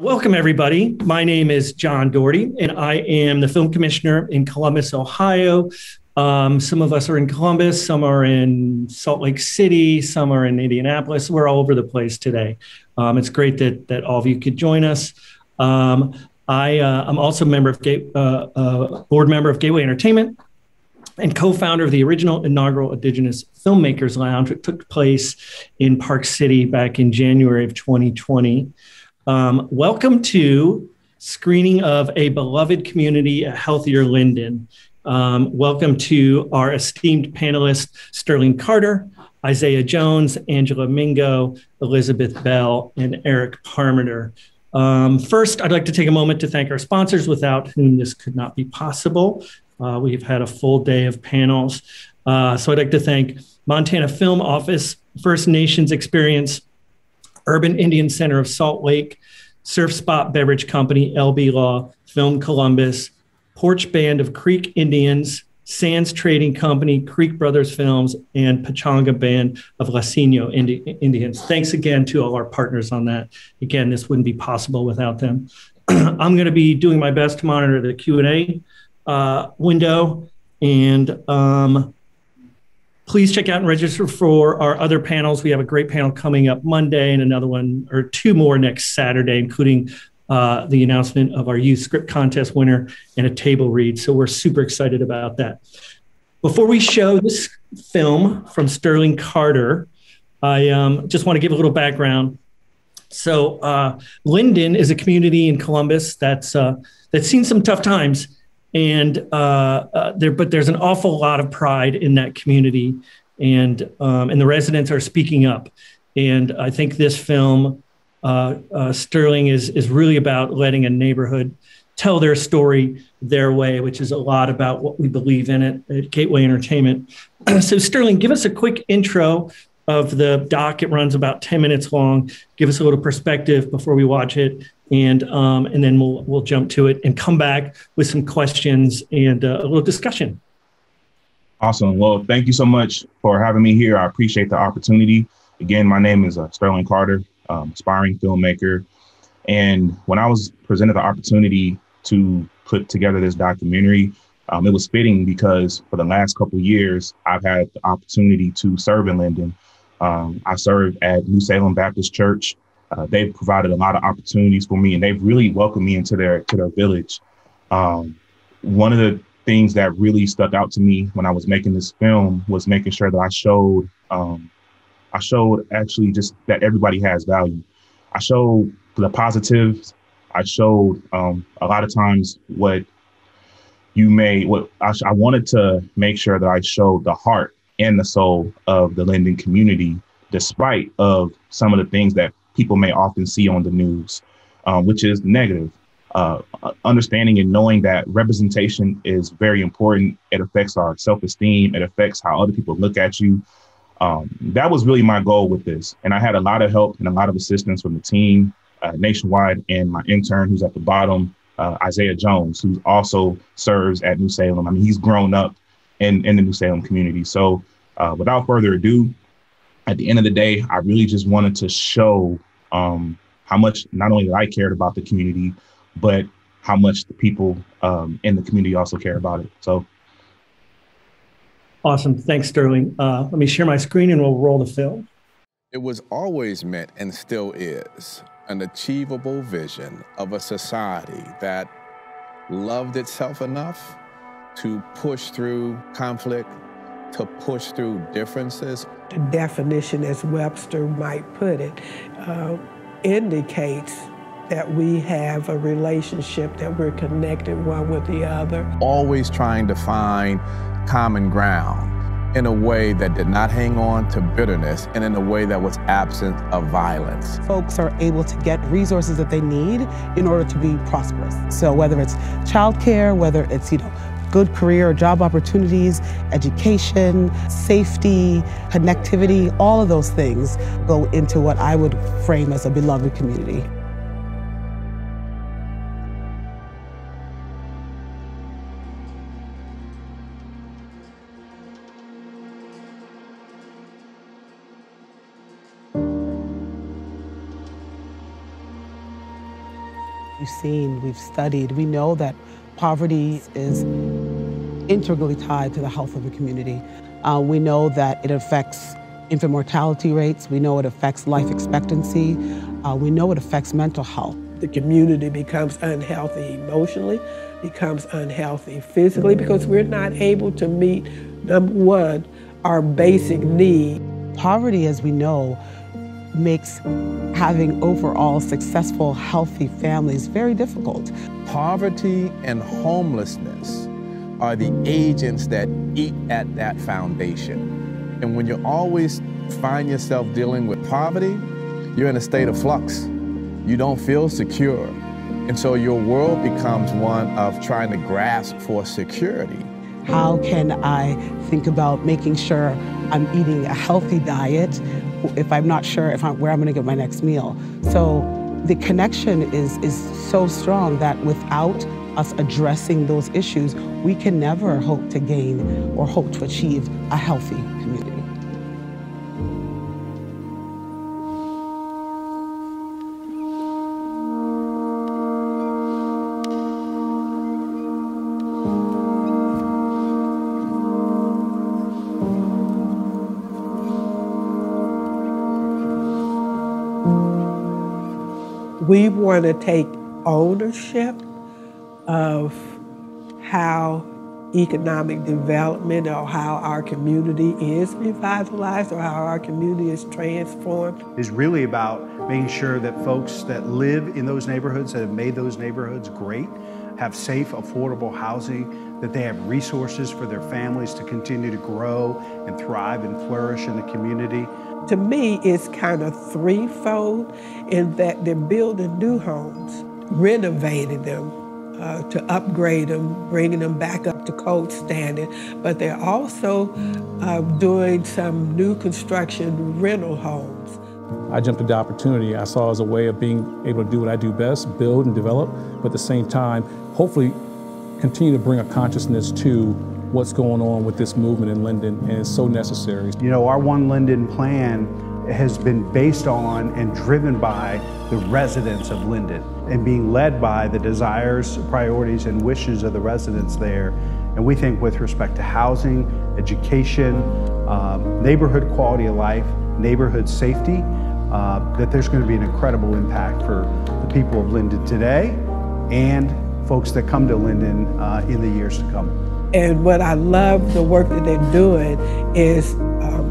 Welcome, everybody. My name is John Daugherty, and I am the film commissioner in Columbus, Ohio. Some of us are in Columbus, some are in Salt Lake City, some are in Indianapolis. We're all over the place today. It's great that all of you could join us. I'm also a member of board member of Gateway Entertainment and co-founder of the original inaugural Indigenous Filmmakers Lounge, which took place in Park City back in January of 2020. Welcome to screening of A Beloved Community, A Healthier Linden. Welcome to our esteemed panelists, Sterling Carter, Isaiah Jones, Angela Mingo, Elizabeth Bell, and Eric Parmenter. First, I'd like to take a moment to thank our sponsors, without whom this could not be possible. We've had a full day of panels. So I'd like to thank Montana Film Office, First Nations Experience, Urban Indian Center of Salt Lake, Surf Spot Beverage Company, LB Law, Film Columbus, Porch Band of Creek Indians, Sands Trading Company, Creek Brothers Films, and Pachanga Band of Lasino Indians. Thanks again to all our partners on that. Again, this wouldn't be possible without them. I'm going to be doing my best to monitor the Q&A window, and please check out and register for our other panels. We have a great panel coming up Monday and another one or two more next Saturday, including the announcement of our youth script contest winner and a table read. So we're super excited about that. Before we show this film from Sterling Carter, I just want to give a little background. So Linden is a community in Columbus that's seen some tough times. But there's an awful lot of pride in that community, and the residents are speaking up. And I think this film, Sterling, is really about letting a neighborhood tell their story their way, which is a lot about what we believe in at Gateway Entertainment. So Sterling, give us a quick intro of the doc. It runs about 10 minutes long. Give us a little perspective before we watch it. And then we'll jump to it and come back with some questions and a little discussion. Awesome. Well, thank you so much for having me here. I appreciate the opportunity. Again, my name is Sterling Carter, aspiring filmmaker. And when I was presented the opportunity to put together this documentary, it was fitting because for the last couple of years, I've had the opportunity to serve in Linden. I served at New Salem Baptist Church. They've provided a lot of opportunities for me, and they've really welcomed me into their village. One of the things that really stuck out to me when I was making this film was making sure that I showed actually just that everybody has value. I showed the positives. I showed a lot of times I wanted to make sure that I showed the heart and the soul of the Linden community, despite of some of the things that people may often see on the news, which is negative. Understanding and knowing that representation is very important. It affects our self-esteem. It affects how other people look at you. That was really my goal with this. And I had a lot of help and a lot of assistance from the team nationwide, and my intern who's at the bottom, Isaiah Jones, who also serves at New Salem. I mean, he's grown up in the New Salem community. So without further ado, at the end of the day, I really just wanted to show how much not only that I cared about the community, but how much the people in the community also care about it. So. Awesome. Thanks, Sterling. Let me share my screen and we'll roll the film. It was always meant, and still is, an achievable vision of a society that loved itself enough to push through conflict, to push through differences. The definition, as Webster might put it, indicates that we have a relationship, that we're connected one with the other. Always trying to find common ground in a way that did not hang on to bitterness and in a way that was absent of violence. Folks are able to get resources that they need in order to be prosperous. So whether it's childcare, whether it's, good career or job opportunities, education, safety, connectivity, all of those things go into what I would frame as a beloved community. We've seen, we've studied, we know that poverty is integrally tied to the health of a community. We know that it affects infant mortality rates. We know it affects life expectancy. We know it affects mental health. The community becomes unhealthy emotionally, becomes unhealthy physically, because we're not able to meet, number one, our basic need. Poverty, as we know, makes having overall successful, healthy families very difficult. Poverty and homelessness are the agents that eat at that foundation. And when you always find yourself dealing with poverty, you're in a state of flux. You don't feel secure. And so your world becomes one of trying to grasp for security. How can I think about making sure I'm eating a healthy diet if I'm not sure where I'm going to get my next meal? So the connection is so strong that without us addressing those issues, we can never hope to gain or hope to achieve a healthy community. We want to take ownership of how economic development or how our community is revitalized or how our community is transformed. It's really about making sure that folks that live in those neighborhoods, that have made those neighborhoods great, have safe, affordable housing, that they have resources for their families to continue to grow and thrive and flourish in the community. To me, it's kind of threefold in that they're building new homes, renovating them to upgrade them, bringing them back up to code standard, but they're also doing some new construction rental homes. I jumped at the opportunity I saw as a way of being able to do what I do best, build and develop, but at the same time, hopefully continue to bring a consciousness to what's going on with this movement in Linden, and it's so necessary. You know, our One Linden plan has been based on and driven by the residents of Linden and being led by the desires, priorities, and wishes of the residents there. And we think with respect to housing, education, neighborhood quality of life, neighborhood safety, that there's going to be an incredible impact for the people of Linden today and folks that come to Linden in the years to come. And what I love the work that they're doing is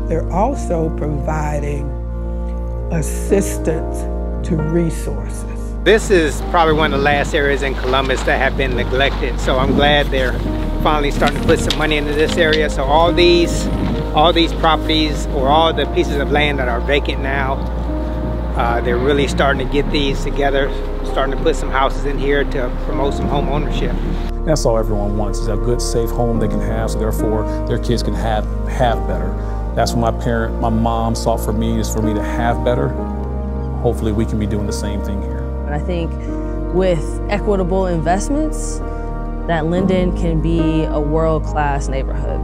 they're also providing assistance to resources. This is probably one of the last areas in Columbus that have been neglected, so I'm glad they're finally starting to put some money into this area. So all these properties or all the pieces of land that are vacant now, they're really starting to get these together, starting to put some houses in here to promote some home ownership. That's all everyone wants, is a good, safe home they can have, so therefore their kids can have better. That's what my mom sought for me, is for me to have better. Hopefully we can be doing the same thing here. And I think with equitable investments, that Linden can be a world-class neighborhood.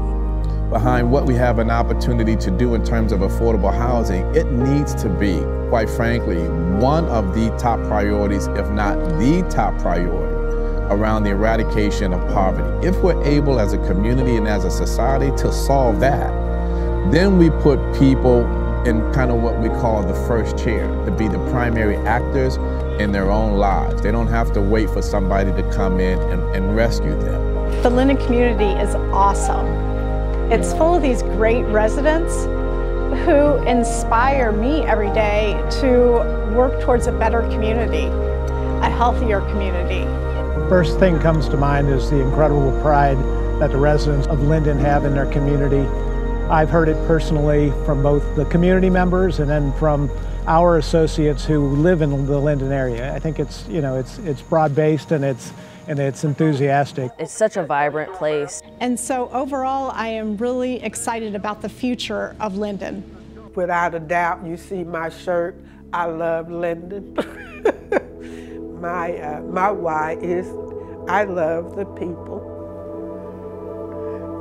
Behind what we have an opportunity to do in terms of affordable housing, it needs to be, quite frankly, one of the top priorities, if not the top priority, around the eradication of poverty. If we're able as a community and as a society to solve that, then we put people in kind of what we call the first chair, to be the primary actors in their own lives. They don't have to wait for somebody to come in and rescue them. The Linden community is awesome. It's full of these great residents who inspire me every day to work towards a better community, a healthier community. First thing comes to mind is the incredible pride that the residents of Linden have in their community. I've heard it personally from both the community members and then from our associates who live in the Linden area. I think it's, you know, it's broad-based and it's enthusiastic. It's such a vibrant place. And so overall, I am really excited about the future of Linden. Without a doubt, you see my shirt, I love Linden. My why is I love the people.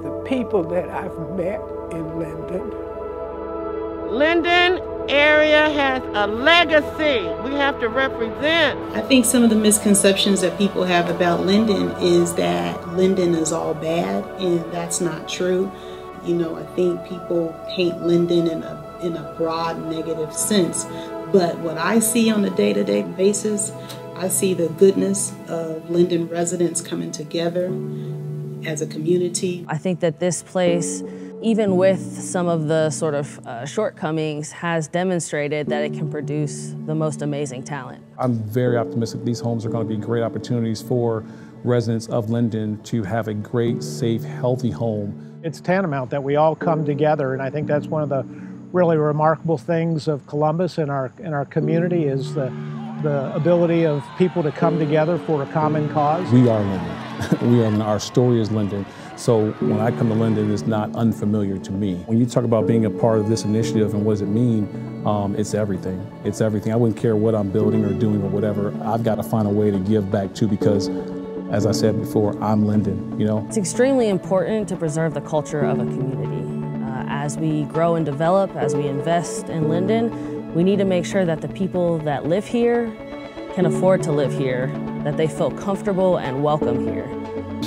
The people that I've met in Linden. Linden area has a legacy. We have to represent. I think some of the misconceptions that people have about Linden is that Linden is all bad, and that's not true. You know, I think people paint Linden in a broad negative sense, but what I see on a day-to-day basis, I see the goodness of Linden residents coming together as a community. I think that this place, even with some of the sort of shortcomings, has demonstrated that it can produce the most amazing talent. I'm very optimistic these homes are going to be great opportunities for residents of Linden to have a great, safe, healthy home. It's tantamount that we all come together, and I think that's one of the really remarkable things of Columbus and our community is the ability of people to come together for a common cause. We are Linden. Our story is Linden. So when I come to Linden, it's not unfamiliar to me. When you talk about being a part of this initiative and what does it mean, it's everything. It's everything. I wouldn't care what I'm building or doing or whatever. I've got to find a way to give back to because, as I said before, I'm Linden, you know? It's extremely important to preserve the culture of a community. As we grow and develop, as we invest in Linden, we need to make sure that the people that live here can afford to live here, that they feel comfortable and welcome here.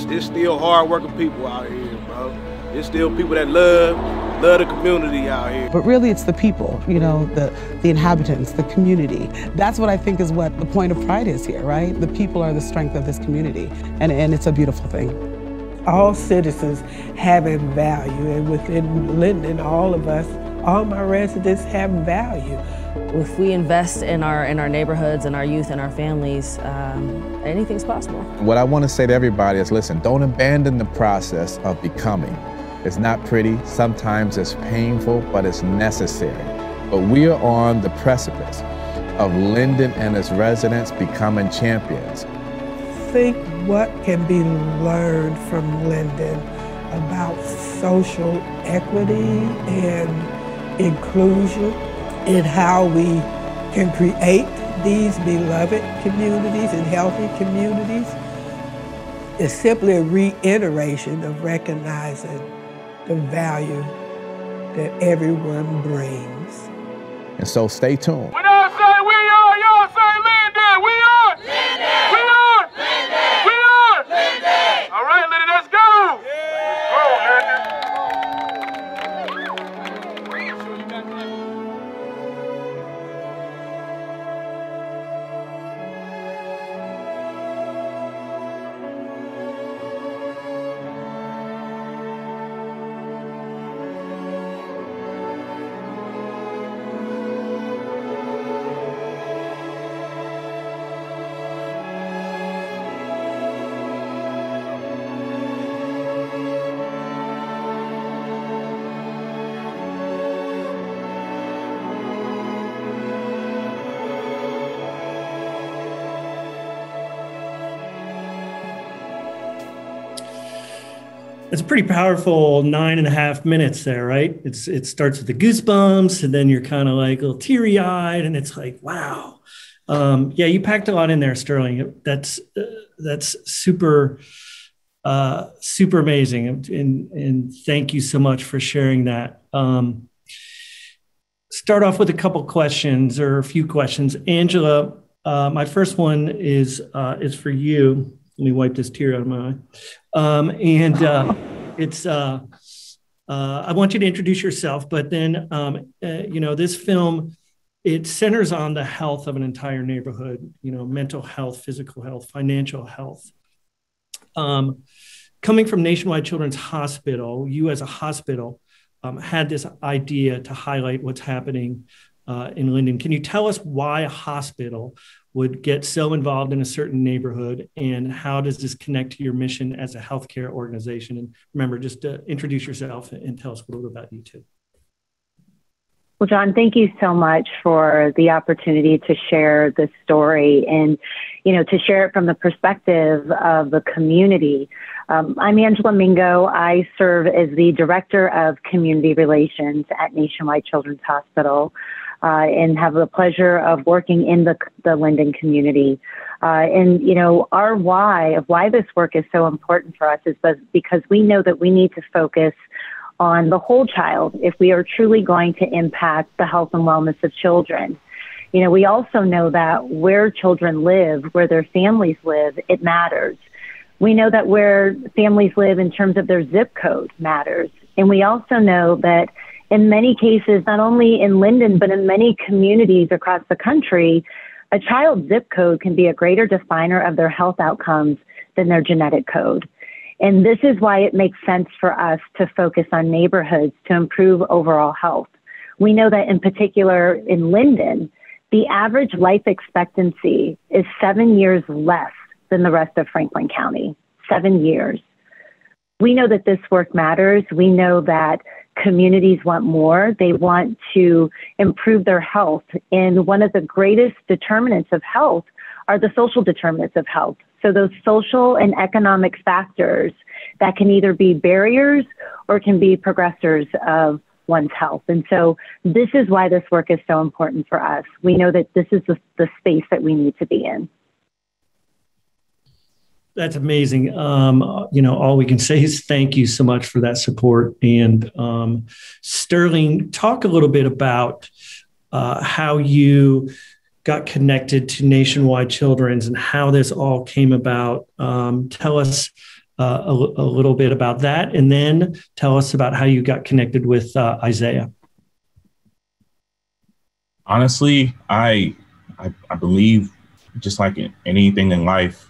There's still hard-working people out here, bro. There's still people that love the community out here. But really it's the people, you know, the inhabitants, the community. That's what I think is what the point of pride is here, right? The people are the strength of this community, and it's a beautiful thing. All citizens have a value, and within Linden, all of us, all my residents have value. If we invest in our neighborhoods and our youth and our families, anything's possible. What I want to say to everybody is, listen, don't abandon the process of becoming. It's not pretty, sometimes it's painful, but it's necessary. But we are on the precipice of Linden and its residents becoming champions. Think what can be learned from Linden about social equity and inclusion, and how we can create these beloved communities and healthy communities. It's simply a reiteration of recognizing the value that everyone brings. And so stay tuned. When I say we are, y'all say Linden. We are Linden. We are Linden. We are Linden. All right, Linden, let's go. Go, Linden. It's a pretty powerful 9.5 minutes there, right? It starts with the goosebumps, and then you're kind of like a little teary-eyed, and it's like, wow. Yeah, you packed a lot in there, Sterling. That's super, super amazing, and thank you so much for sharing that. Start off with a couple questions or a few questions. Angela, my first one is for you. Let me wipe this tear out of my eye. It's I want you to introduce yourself, but then you know, this film, it centers on the health of an entire neighborhood, you know, mental health, physical health, financial health. Coming from Nationwide Children's Hospital, you as a hospital had this idea to highlight what's happening in Linden. Can you tell us why a hospital would get so involved in a certain neighborhood, and how does this connect to your mission as a healthcare organization? And remember, just to introduce yourself and tell us a little about you too. Well, John, thank you so much for the opportunity to share this story and, you know, to share it from the perspective of the community. I'm Angela Mingo. I serve as the Director of Community Relations at Nationwide Children's Hospital. And have the pleasure of working in the Linden community. And, you know, our why of why this work is so important for us is because we know that we need to focus on the whole child if we are truly going to impact the health and wellness of children. You know, we also know that where children live, where their families live, it matters. We know that where families live in terms of their zip code matters. And we also know that in many cases, not only in Linden, but in many communities across the country, a child's zip code can be a greater definer of their health outcomes than their genetic code. And this is why it makes sense for us to focus on neighborhoods to improve overall health. We know that in particular in Linden, the average life expectancy is 7 years less than the rest of Franklin County, 7 years. We know that this work matters. We know that communities want more. They want to improve their health. And one of the greatest determinants of health are the social determinants of health. So those social and economic factors that can either be barriers or can be progressors of one's health. And so this is why this work is so important for us. We know that this is the space that we need to be in. That's amazing. You know, all we can say is thank you so much for that support. And Sterling, talk a little bit about how you got connected to Nationwide Children's and how this all came about. Tell us a little bit about that, and then tell us about how you got connected with Isaiah. Honestly, I believe, just like anything in life,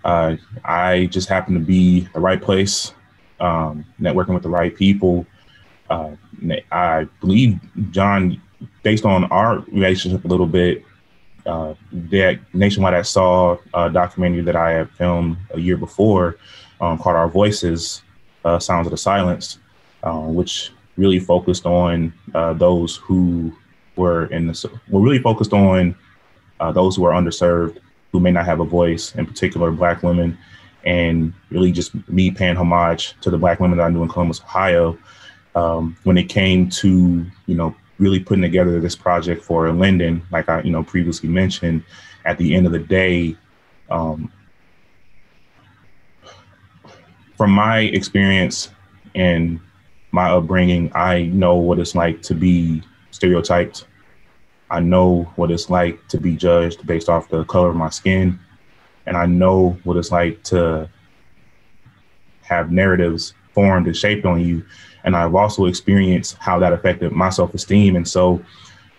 I just happened to be the right place, networking with the right people. I believe, John, based on our relationship a little bit, that Nationwide, I saw a documentary that I had filmed a year before called Our Voices, Sounds of the Silence, which really focused on those who were really focused on those who are underserved, who may not have a voice, in particular Black women, and really just me paying homage to the Black women that I knew in Columbus, Ohio, when it came to, you know, really putting together this project for Linden, like I, previously mentioned. At the end of the day, from my experience and my upbringing, I know what it's like to be stereotyped. I know what it's like to be judged based off the color of my skin. And I know what it's like to have narratives formed and shaped on you. And I've also experienced how that affected my self-esteem. And so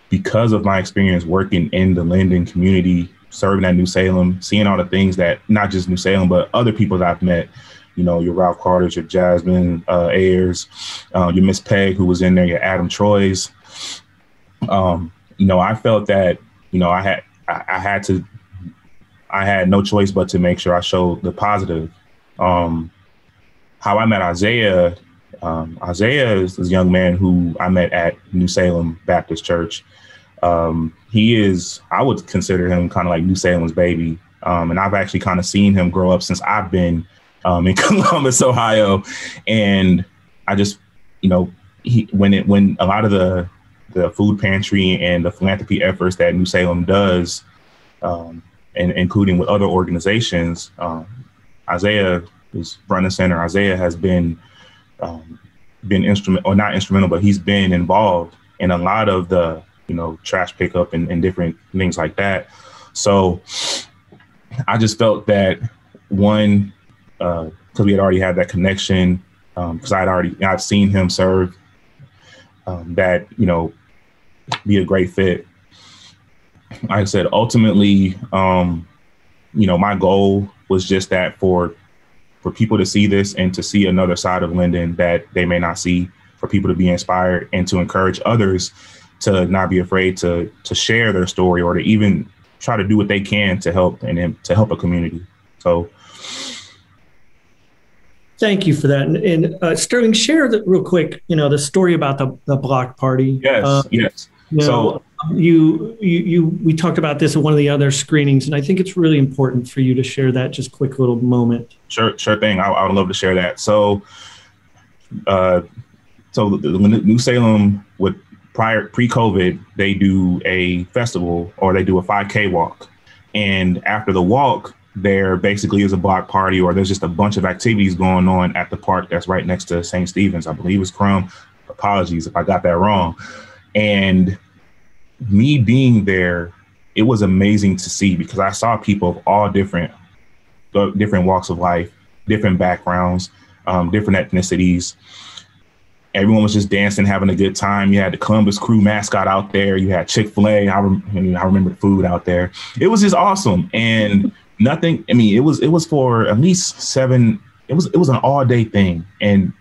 because of my experience working in the Linden community, serving at New Salem, seeing all the things that not just New Salem, but other people that I've met, your Ralph Carters, your Jasmine Ayers, your Miss Peg, who was in there, your Adam Troy's. I felt that, I had no choice but to make sure I showed the positive. How I met Isaiah, Isaiah is this young man who I met at New Salem Baptist Church. He is, I would consider him kind of like New Salem's baby. And I've actually kind of seen him grow up since I've been in Columbus, Ohio. And I just, when a lot of the food pantry and the philanthropy efforts that New Salem does, and including with other organizations, Isaiah is front and center. Isaiah has been instrumental, or not instrumental, but he's been involved in a lot of the, trash pickup and different things like that. So I just felt that one, because we had already had that connection, because I've seen him serve, that, be a great fit. Like I said, ultimately, my goal was just that for people to see this and to see another side of Linden that they may not see, for people to be inspired and to encourage others to not be afraid to share their story, or to even try to do what they can to help and to help a community. So thank you for that. And Sterling, share real quick, the story about the block party. Yes, yes. So we talked about this at one of the other screenings, and I think it's really important for you to share that just quick little moment. Sure thing. I would love to share that. So, the New Salem pre-COVID, they do a festival, or they do a 5K walk. And after the walk, there basically is a block party, or there's just a bunch of activities going on at the park that's right next to St. Stephen's. I believe it's Crum. Apologies if I got that wrong. And me being there, it was amazing to see, because I saw people of all different walks of life, different backgrounds, different ethnicities. Everyone was just dancing, having a good time. You had the Columbus Crew mascot out there. You had Chick-fil-A. I remember the food out there. It was just awesome. And nothing, I mean, it was for at least 7, it was an all day thing. And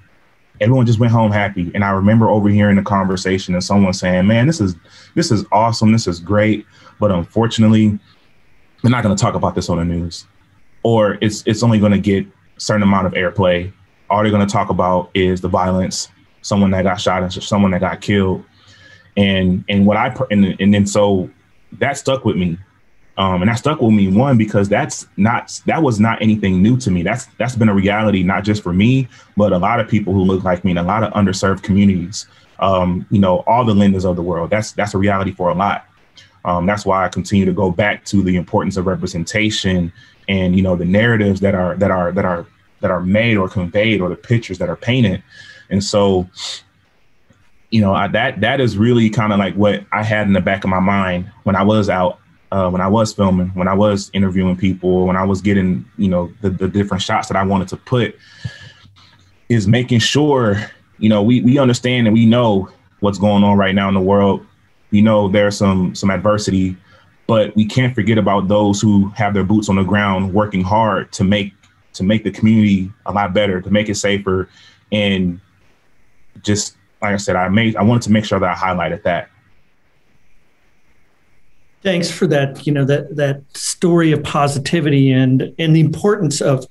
everyone just went home happy. And I remember overhearing the conversation and someone saying, man, this is awesome. This is great. But unfortunately, they're not going to talk about this on the news, or it's only going to get a certain amount of airplay. All they're going to talk about is the violence, someone that got shot and someone that got killed. And then so that stuck with me. And that stuck with me, one, because that was not anything new to me. That's been a reality, not just for me, but a lot of people who look like me in a lot of underserved communities, all the Lindens of the world. That's a reality for a lot. That's why I continue to go back to the importance of representation and, the narratives that are made or conveyed, or the pictures that are painted. And so, that is really kind of like what I had in the back of my mind when I was out, when I was filming, when I was interviewing people, when I was getting, the different shots that I wanted to put, is making sure, we understand and we know what's going on right now in the world. There's some adversity, but we can't forget about those who have their boots on the ground working hard to make the community a lot better, to make it safer. And just like I said, I wanted to make sure that I highlighted that. Thanks for that. That story of positivity and the importance of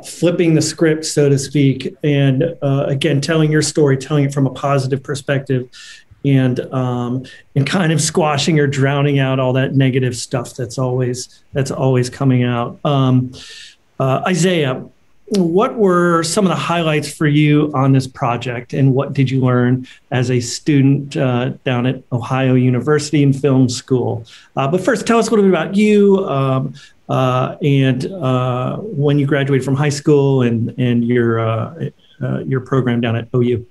flipping the script, so to speak, and again, telling your story, telling it from a positive perspective, and kind of squashing or drowning out all that negative stuff that's always coming out. Isaiah, what were some of the highlights for you on this project, and what did you learn as a student down at Ohio University in film school? But first, tell us a little bit about you and when you graduated from high school and your program down at OU.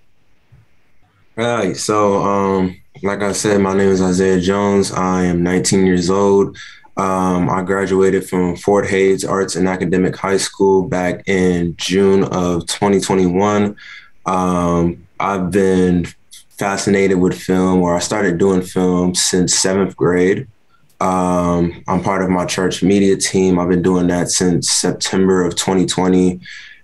All right. So, like I said, my name is Isaiah Jones. I am 19 years old. I graduated from Fort Hays Arts and Academic High School back in June of 2021. I've been fascinated with film, or I started doing film since 7th grade. I'm part of my church media team. I've been doing that since September of 2020.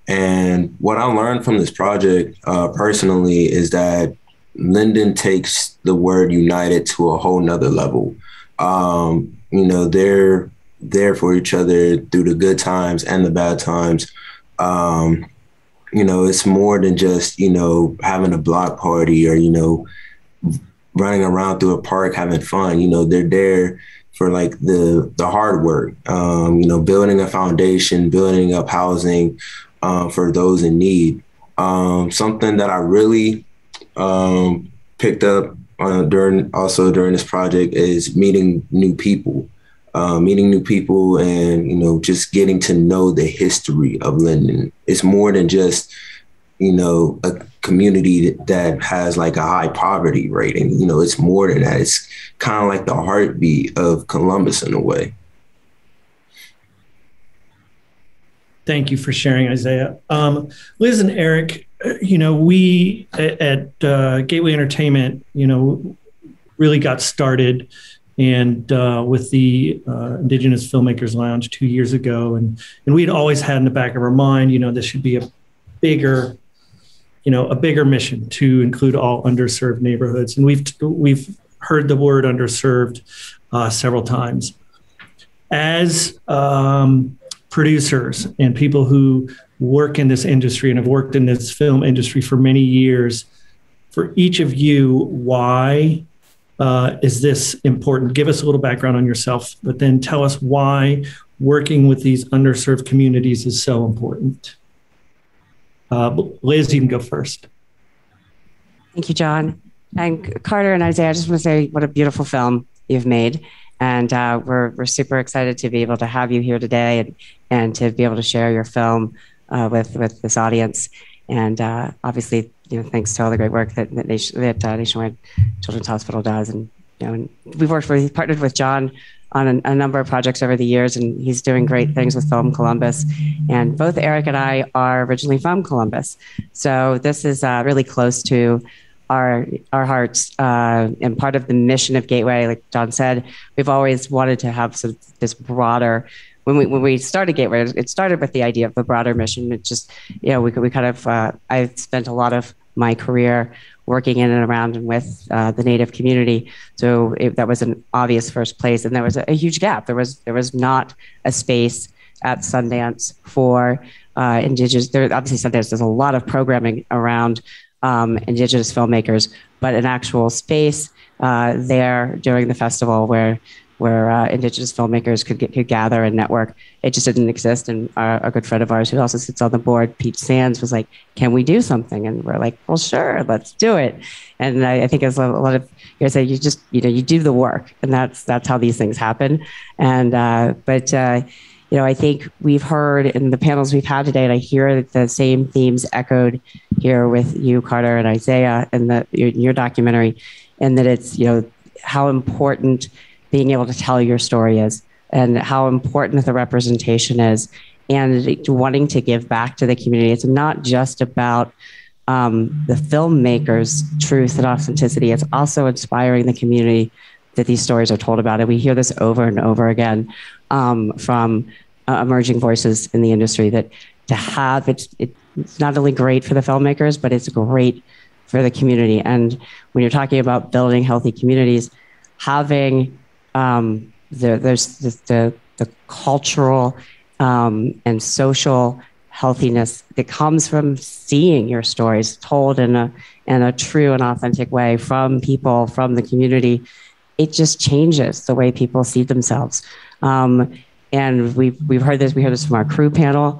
And what I learned from this project personally is that Linden takes the word united to a whole nother level. They're there for each other through the good times and the bad times. It's more than just, having a block party or, running around through a park, having fun. They're there for like the hard work, building a foundation, building up housing for those in need. Something that I really picked up during this project is meeting new people and, just getting to know the history of Linden. It's more than just, a community that has like a high poverty rate. And, it's more than that. It's kind of like the heartbeat of Columbus in a way. Thank you for sharing, Isaiah. Liz and Eric, we at Gateway Entertainment, really got started and with the Indigenous Filmmakers Lounge 2 years ago. And we'd always had in the back of our mind, this should be a bigger mission to include all underserved neighborhoods. And we've heard the word underserved several times. As producers and people who work in this industry and have worked in this film industry for many years, for each of you, why is this important? Give us a little background on yourself, but then tell us why working with these underserved communities is so important. Liz, you can go first. Thank you, John. And Carter and Isaiah, I just want to say what a beautiful film you've made. And we're super excited to be able to have you here today and to be able to share your film with this audience. And obviously, thanks to all the great work that Nationwide Children's Hospital does. And and we've partnered with John on a number of projects over the years, and he's doing great things with Film Columbus. And both Eric and I are originally from Columbus, so this is really close to our hearts, and part of the mission of Gateway. Like John said, we've always wanted to have this broader. When we started Gateway, it started with the idea of the broader mission. It just, we kind of, I've spent a lot of my career working in and around and with the Native community. So that was an obvious first place. And there was a huge gap. There was not a space at Sundance for Indigenous. Obviously, Sundance does a lot of programming around Indigenous filmmakers, but an actual space there during the festival where Indigenous filmmakers could gather and network. It just didn't exist. And a good friend of ours who also sits on the board, Pete Sands, was like, can we do something? And we're like, well, sure, let's do it. And I think as a lot of you say, you just, you do the work, and that's how these things happen. And, I think we've heard in the panels we've had today, and I hear the same themes echoed here with you, Carter, and Isaiah, and your documentary, and that it's, how important being able to tell your story is, and how important the representation is, and wanting to give back to the community. It's not just about the filmmaker's truth and authenticity. It's also inspiring the community that these stories are told about. And we hear this over and over again from emerging voices in the industry, that to have it's not only great for the filmmakers, but it's great for the community. And when you're talking about building healthy communities, having there's the cultural and social healthiness that comes from seeing your stories told in a true and authentic way from people, from the community. It just changes the way people see themselves. And we've heard this. We heard this from our crew panel.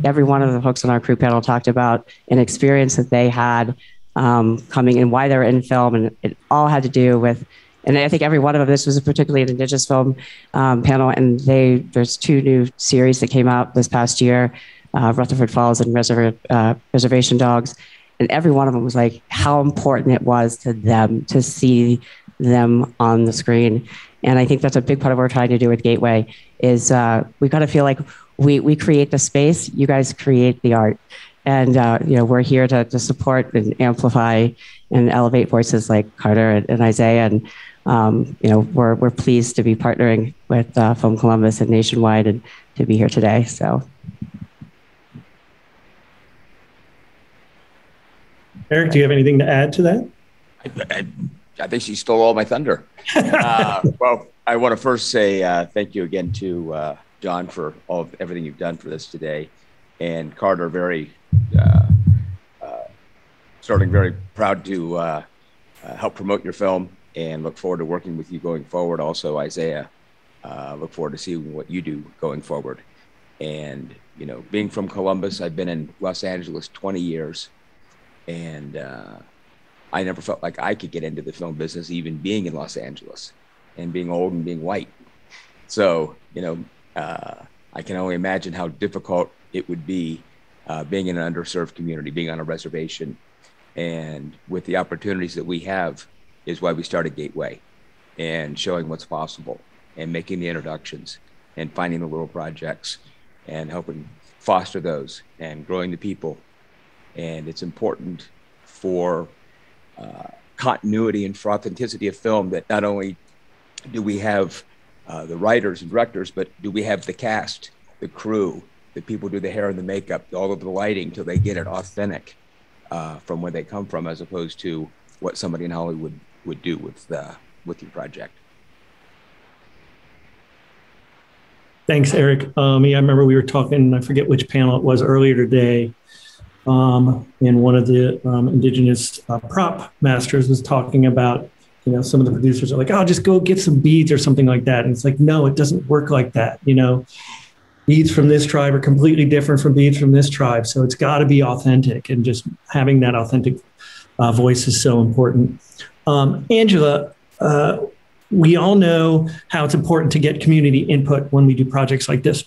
Every one of the folks on our crew panel talked about an experience that they had coming and why they're in film, and it all had to do with. And I think every one of them, this was particularly an Indigenous film panel, and there's two new series that came out this past year, Rutherford Falls and Reservation Dogs, and every one of them was like how important it was to them to see them on the screen. And I think that's a big part of what we're trying to do with Gateway is we got to feel like we create the space, you guys create the art. And we're here to support and amplify and elevate voices like Carter and Isaiah. And we're pleased to be partnering with Film Columbus and Nationwide and to be here today. So, Eric, do you have anything to add to that? I think she stole all my thunder. Well, I want to first say thank you again to John for everything you've done for this today, and Carter, starting very proud to help promote your film, and look forward to working with you going forward. Also, Isaiah, look forward to seeing what you do going forward. And being from Columbus, I've been in Los Angeles 20 years, and I never felt like I could get into the film business, even being in Los Angeles and being old and being white. So, I can only imagine how difficult it would be being in an underserved community, being on a reservation. And with the opportunities that we have is why we started Gateway, and showing what's possible and making the introductions and finding the little projects and helping foster those and growing the people. And it's important for continuity and for authenticity of film that not only do we have the writers and directors, but do we have the cast, the crew, the people who do the hair and the makeup, all of the lighting, till they get it authentic from where they come from, as opposed to what somebody in Hollywood would do with your project. Thanks, Eric. I remember we were talking, I forget which panel it was earlier today, and one of the Indigenous prop masters was talking about, some of the producers are like, oh, just go get some beads or something like that. And it's like, no, it doesn't work like that. Beads from this tribe are completely different from beads from this tribe. So it's got to be authentic, and just having that authentic voice is so important. Angela, we all know how it's important to get community input when we do projects like this.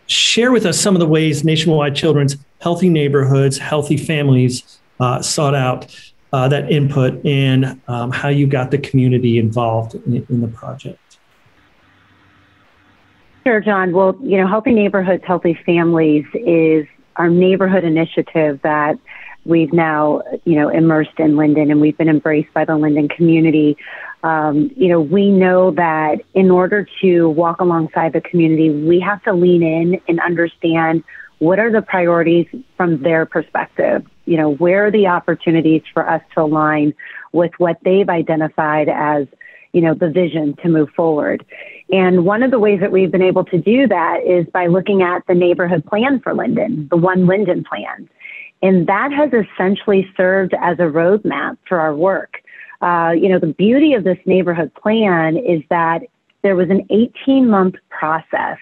Share with us some of the ways Nationwide Children's Healthy Neighborhoods, Healthy Families sought out that input, and how you got the community involved in the project. Sure, John. Well, Healthy Neighborhoods, Healthy Families is our neighborhood initiative that we've now, immersed in Linden, and we've been embraced by the Linden community. We know that in order to walk alongside the community, we have to lean in and understand what are the priorities from their perspective. Where are the opportunities for us to align with what they've identified as, the vision to move forward. And one of the ways that we've been able to do that is by looking at the neighborhood plan for Linden, the One Linden plan. And that has essentially served as a roadmap for our work. The beauty of this neighborhood plan is that there was an 18-month process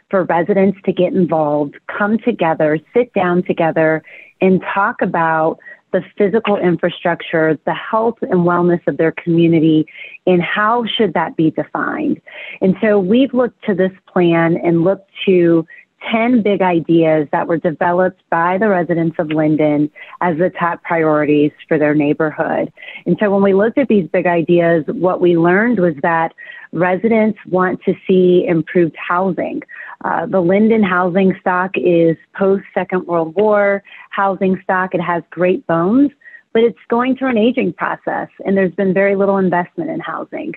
for residents to get involved, come together, sit down together, and talk about the physical infrastructure, the health and wellness of their community, and how should that be defined. And so we've looked to this plan and looked to 10 big ideas that were developed by the residents of Linden as the top priorities for their neighborhood. And so when we looked at these big ideas, what we learned was that residents want to see improved housing. The Linden housing stock is post-Second World War housing stock. It has great bones, but it's going through an aging process, and there's been very little investment in housing.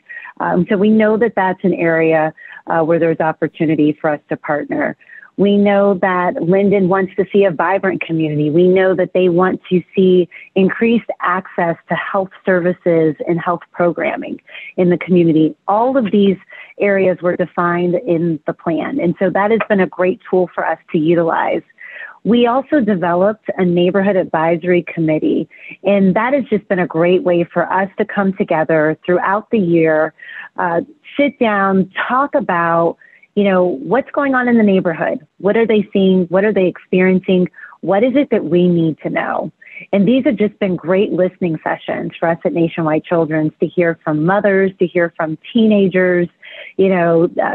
So we know that that's an area where there's opportunity for us to partner. We know that Linden wants to see a vibrant community. We know that they want to see increased access to health services and health programming in the community. All of these areas were defined in the plan. And so that has been a great tool for us to utilize. We also developed a neighborhood advisory committee, and that has just been a great way for us to come together throughout the year, sit down, talk about what's going on in the neighborhood? What are they seeing? What are they experiencing? What is it that we need to know? And these have just been great listening sessions for us at Nationwide Children's to hear from mothers, to hear from teenagers,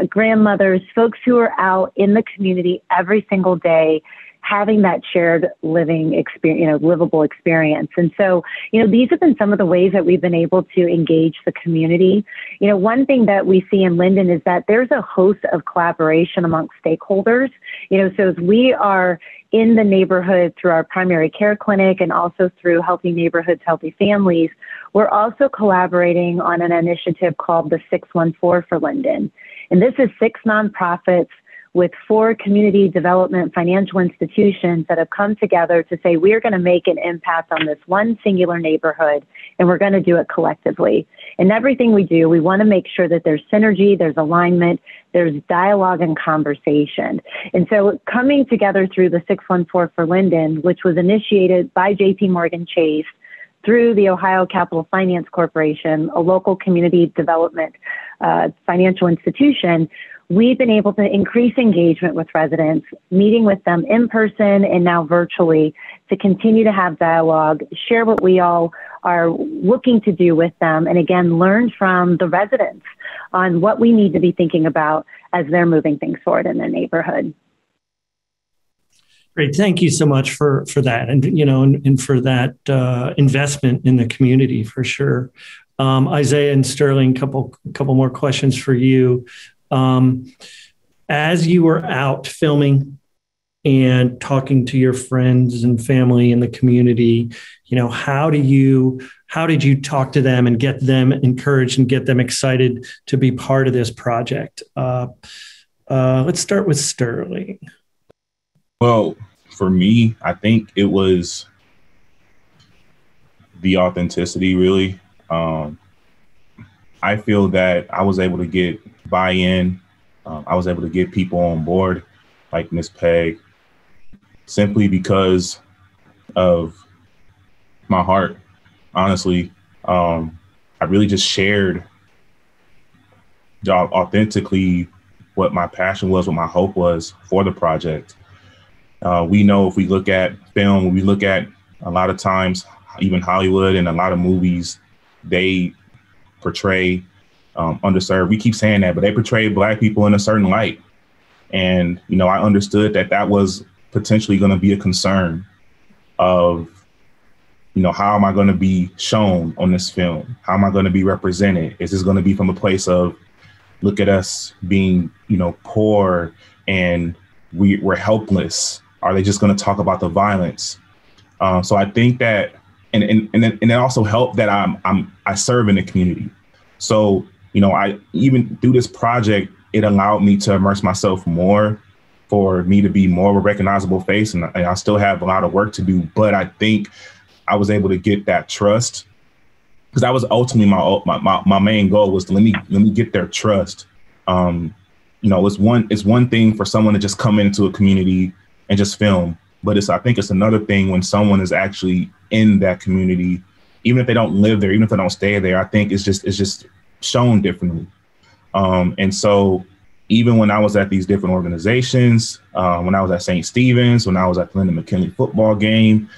grandmothers, folks who are out in the community every single day, having that shared living experience, livable experience. And so, these have been some of the ways that we've been able to engage the community. One thing that we see in Linden is that there's a host of collaboration amongst stakeholders. So as we are in the neighborhood through our primary care clinic and also through Healthy Neighborhoods, Healthy Families, we're also collaborating on an initiative called the 614 for Linden. And this is 6 nonprofits with 4 community development financial institutions that have come together to say, we're going to make an impact on this one singular neighborhood, and we're going to do it collectively. In everything we do, we want to make sure that there's synergy, there's alignment, there's dialogue and conversation. And so coming together through the 614 for Linden, which was initiated by JP Morgan Chase, through the Ohio Capital Finance Corporation, a local community development financial institution, we've been able to increase engagement with residents, meeting with them in person and now virtually to continue to have dialogue, share what we all are looking to do with them, and again, learn from the residents on what we need to be thinking about as they're moving things forward in their neighborhood. Great. Thank you so much for that, and for that investment in the community, for sure. Isaiah and Sterling, couple more questions for you. As you were out filming and talking to your friends and family in the community, how did you talk to them and get them encouraged and get them excited to be part of this project? Let's start with Sterling. Well, for me, I think it was the authenticity, really. I feel that I was able to get buy-in. I was able to get people on board, like Ms. Peg, simply because of my heart. Honestly, I really just shared authentically what my passion was, what my hope was for the project. We know if we look at film, we look at a lot of times, even Hollywood and a lot of movies, they portray underserved. We keep saying that, but they portray Black people in a certain light. And, you know, I understood that that was potentially going to be a concern of, you know, how am I going to be shown on this film? How am I going to be represented? Is this going to be from a place of, look at us being, you know, poor and we're helpless? Are they just going to talk about the violence? So I think that, and it also helped that I serve in the community. So, you know, I even through this project, it allowed me to immerse myself more, for me to be more of a recognizable face. And I still have a lot of work to do, but I think I was able to get that trust, because that was ultimately my main goal, was to let me get their trust. You know, it's one thing for someone to just come into a community and just film, but I think it's another thing when someone is actually in that community, even if they don't live there, even if they don't stay there. I think it's just shown differently. And so even when I was at these different organizations, when I was at St. Stephen's, when I was at the Linden McKinley football game,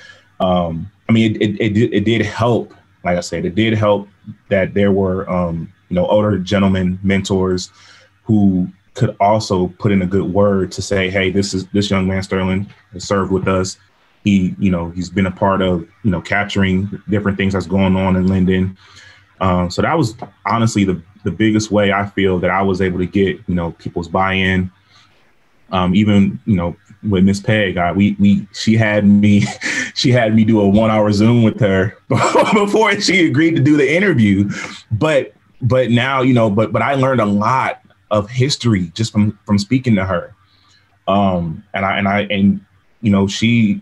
I mean, it did help. Like I said, it did help that there were, you know, older gentlemen, mentors, who could also put in a good word to say, hey, this young man, Sterling, has served with us. He, you know, he's been a part of, you know, capturing different things that's going on in Linden. So that was honestly the biggest way I feel that I was able to get, you know, people's buy-in. Even, you know, with Miss Peg, she had me do a 1-hour Zoom with her before she agreed to do the interview. But now, you know, but I learned a lot of history just from speaking to her. And you know, she's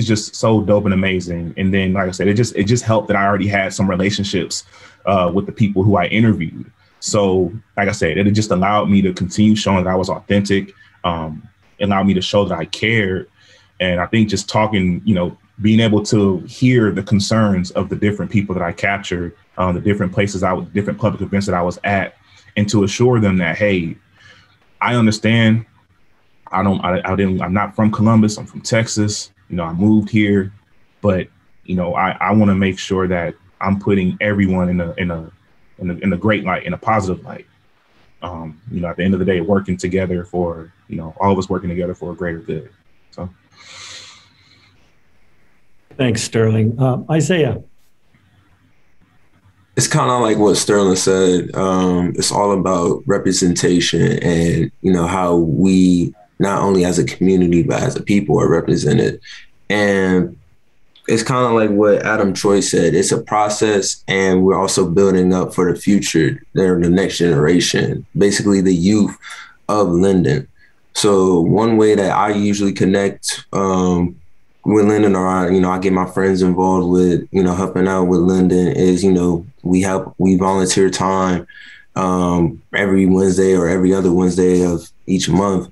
just so dope and amazing. And then, like I said, it just helped that I already had some relationships with the people who I interviewed. So, like I said, it just allowed me to continue showing that I was authentic. It allowed me to show that I cared. And I think just talking, you know, being able to hear the concerns of the different people that I captured, the different places different public events that I was at, and to assure them that, hey, I understand. I'm not from Columbus. I'm from Texas. You know, I moved here, but, you know, I want to make sure that I'm putting everyone in a great light, in a positive light. You know, at the end of the day, working together for, you know, all of us working together for a greater good. So. Thanks, Sterling. Isaiah. It's kind of like what Sterling said. It's all about representation and, you know, how we, not only as a community, but as a people, are represented. And it's kind of like what Adam Troy said. It's a process, and we're also building up for the future, the next generation, basically the youth of Linden. So one way that I usually connect with Linden, or I get my friends involved with, you know, helping out with Linden, is, you know, we volunteer time every Wednesday or every other Wednesday of each month,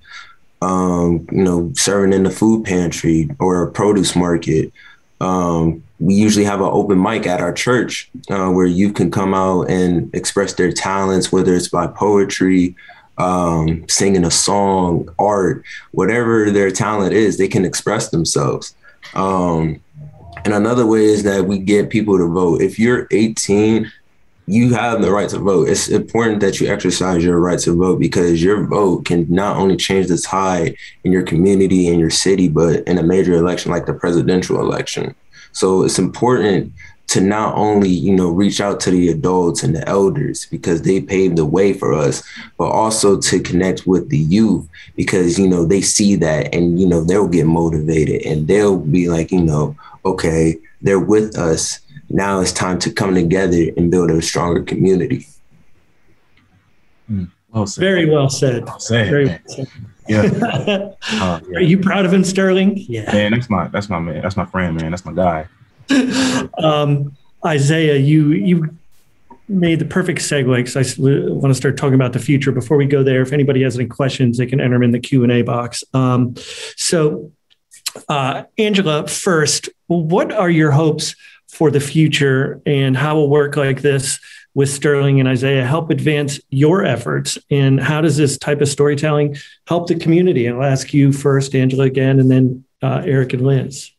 you know, serving in the food pantry or a produce market. We usually have an open mic at our church where you can come out and express their talents, whether it's by poetry, singing a song, art, whatever their talent is, they can express themselves. And another way is that we get people to vote. If you're 18, you have the right to vote. It's important that you exercise your right to vote, because your vote can not only change the tide in your community and your city, but in a major election like the presidential election. So it's important to not only, you know, reach out to the adults and the elders, because they paved the way for us, but also to connect with the youth, because, you know, they see that and, you know, they'll get motivated and they'll be like, you know, okay, they're with us. Now it's time to come together and build a stronger community. Well said. Very well said. Well said, Very man. well said. Yeah. Yeah. Are you proud of him, Sterling? Yeah. Man, that's my man. That's my friend, man. That's my guy. Isaiah, you made the perfect segue, because I want to start talking about the future. Before we go there, if anybody has any questions, they can enter them in the Q&A box. So Angela, first, what are your hopes for the future, and how will work like this with Sterling and Isaiah help advance your efforts? And how does this type of storytelling help the community? And I'll ask you first, Angela, again, and then Eric and Liz.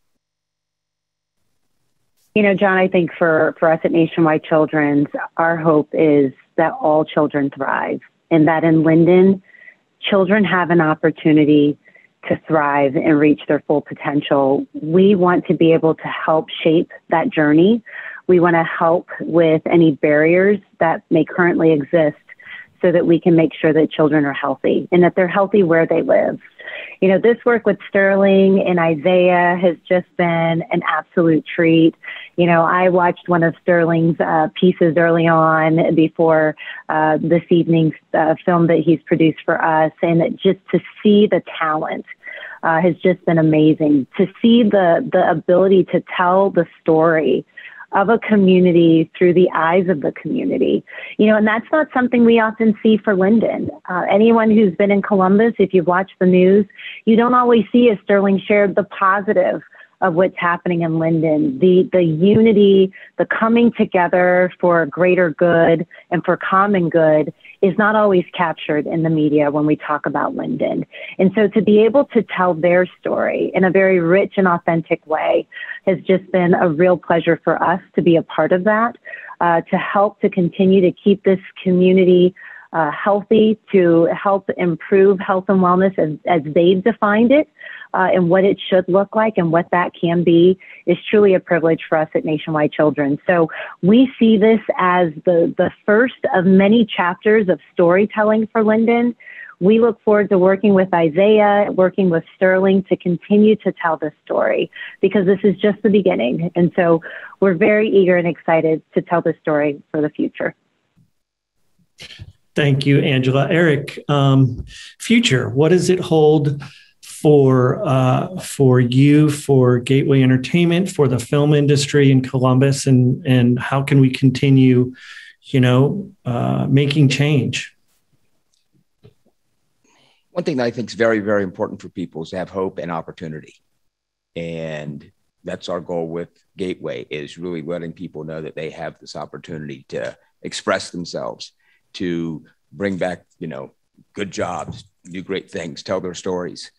You know, John, I think for us at Nationwide Children's, our hope is that all children thrive, and that in Linden, children have an opportunity to thrive and reach their full potential. We want to be able to help shape that journey. We want to help with any barriers that may currently exist so that we can make sure that children are healthy and that they're healthy where they live. You know, this work with Sterling and Isaiah has just been an absolute treat. You know, I watched one of Sterling's pieces early on before this evening's film that he's produced for us, and just to see the talent has just been amazing. To see the ability to tell the story of a community through the eyes of the community. You know, and that's not something we often see for Linden. Anyone who's been in Columbus, if you've watched the news, you don't always see, as Sterling shared, the positive of what's happening in Linden, the unity, the coming together for greater good and for common good is not always captured in the media when we talk about Linden. And so to be able to tell their story in a very rich and authentic way has just been a real pleasure for us to be a part of that, to help to continue to keep this community healthy, to help improve health and wellness as they've defined it, and what it should look like and what that can be is truly a privilege for us at Nationwide Children. So we see this as the first of many chapters of storytelling for Linden. We look forward to working with Isaiah, working with Sterling to continue to tell this story, because this is just the beginning. And so we're very eager and excited to tell this story for the future. Thank you, Angela. Eric, future, what does it hold for you, for Gateway Entertainment, for the film industry in Columbus, and how can we continue, making change? One thing that I think is very, very important for people is to have hope and opportunity. And that's our goal with Gateway, is really letting people know that they have this opportunity to express themselves, to bring back, good jobs, do great things, tell their stories,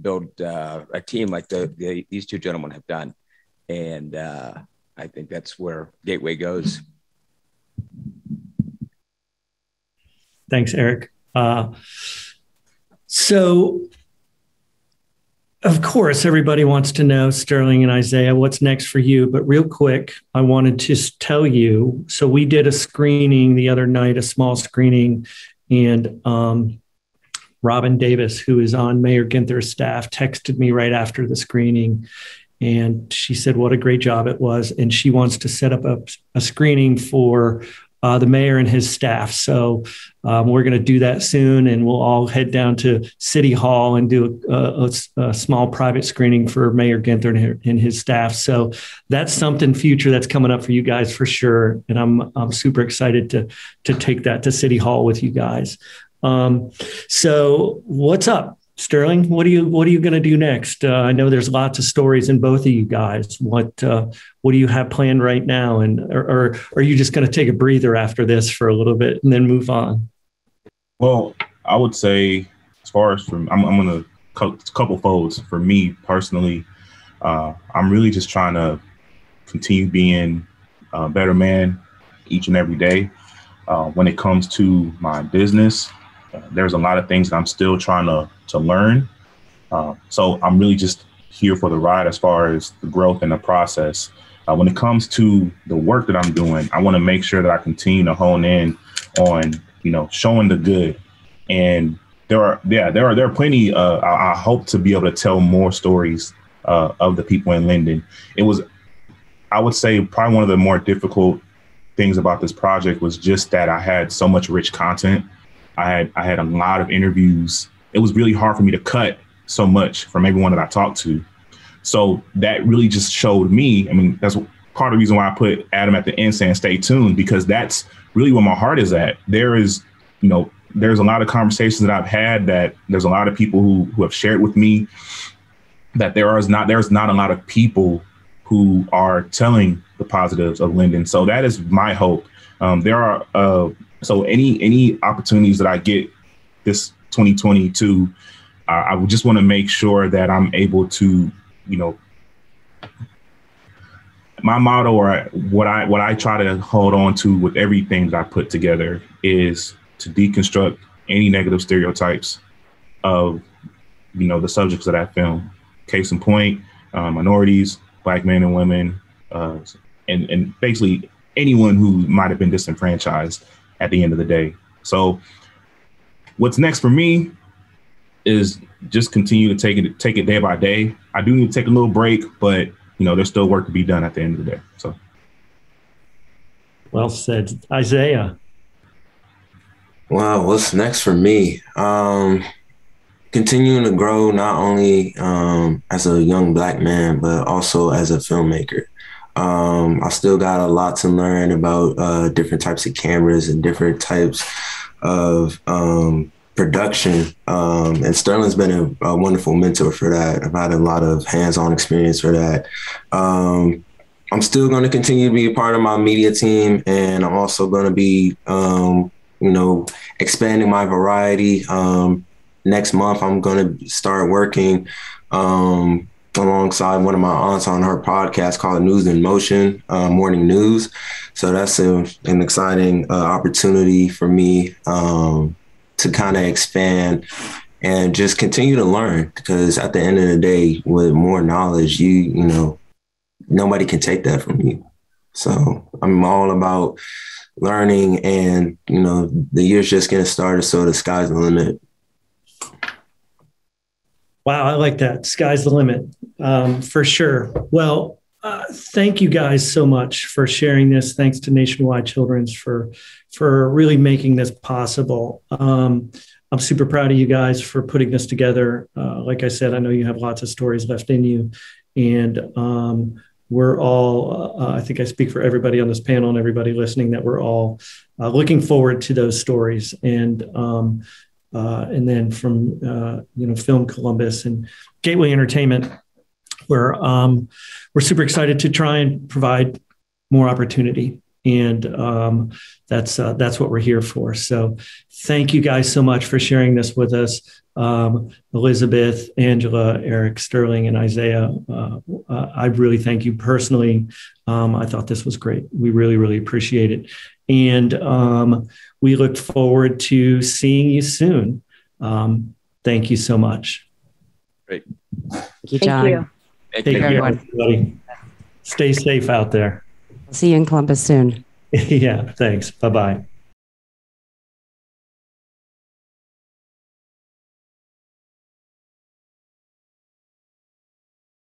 build a team like these two gentlemen have done. And I think that's where Gateway goes. Thanks, Eric. So, of course, everybody wants to know, Sterling and Isaiah, what's next for you? But real quick, I wanted to tell you, so we did a screening the other night, a small screening, and Robin Davis, who is on Mayor Ginther's staff, texted me right after the screening, and she said what a great job it was, and she wants to set up a screening for the mayor and his staff. So we're going to do that soon, and we'll all head down to City Hall and do a small private screening for Mayor Ginther and his staff. So that's something future that's coming up for you guys for sure, and I'm super excited to take that to City Hall with you guys. So what's up, Sterling? What are you going to do next? I know there's lots of stories in both of you guys. What do you have planned right now? And or are you just going to take a breather after this for a little bit and then move on? Well, I would say, as far as I'm going to couple folds. For me personally, I'm really just trying to continue being a better man each and every day. When it comes to my business, there's a lot of things that I'm still trying to learn. So I'm really just here for the ride as far as the growth and the process. When it comes to the work that I'm doing, I want to make sure that I continue to hone in on, showing the good. And there are plenty. I hope to be able to tell more stories of the people in Linden. It was, I would say, probably one of the more difficult things about this project was just that I had so much rich content. I had a lot of interviews. It was really hard for me to cut so much from everyone that I talked to. So that really just showed me, that's part of the reason why I put Adam at the end saying stay tuned, because that's really where my heart is at. There's a lot of conversations that I've had, that there's a lot of people who have shared with me that there's not a lot of people who are telling the positives of Linden. So that is my hope. There are so any opportunities that I get this 2022, I would just want to make sure that I'm able to, my motto, or what I try to hold on to with everything that I put together, is to deconstruct any negative stereotypes of, the subjects of that film. Case in point, minorities, Black men and women, and basically anyone who might have been disenfranchised at the end of the day. So what's next for me is just continue to take it day by day. I do need to take a little break, but there's still work to be done at the end of the day. So, well said, Isaiah. Well, what's next for me? Continuing to grow not only as a young Black man, but also as a filmmaker. I still got a lot to learn about different types of cameras and different types of production. And Sterling's been a wonderful mentor for that. I've had a lot of hands-on experience for that. I'm still going to continue to be a part of my media team, and I'm also going to be, expanding my variety. Next month, I'm going to start working alongside one of my aunts on her podcast called News in Motion, Morning News. So that's an exciting opportunity for me to kind of expand and just continue to learn, because at the end of the day, with more knowledge, nobody can take that from you. So I'm all about learning, and, the year's just getting started, so the sky's the limit. Wow, I like that. Sky's the limit, for sure. Well, thank you guys so much for sharing this. Thanks to Nationwide Children's for really making this possible. I'm super proud of you guys for putting this together. Like I said, I know you have lots of stories left in you, and we're all, I think I speak for everybody on this panel and everybody listening, that we're all looking forward to those stories. And then from Film Columbus and Gateway Entertainment, we're super excited to try and provide more opportunity, and that's what we're here for. So thank you guys so much for sharing this with us, Elizabeth, Angela, Eric, Sterling, and Isaiah. I really thank you personally. I thought this was great. We really, really appreciate it, and we look forward to seeing you soon. Thank you so much. Great. Thank you, John. Thank you. Take Take care, care, everyone. everybody. Stay safe out there. See you in Columbus soon. Yeah, thanks. Bye-bye.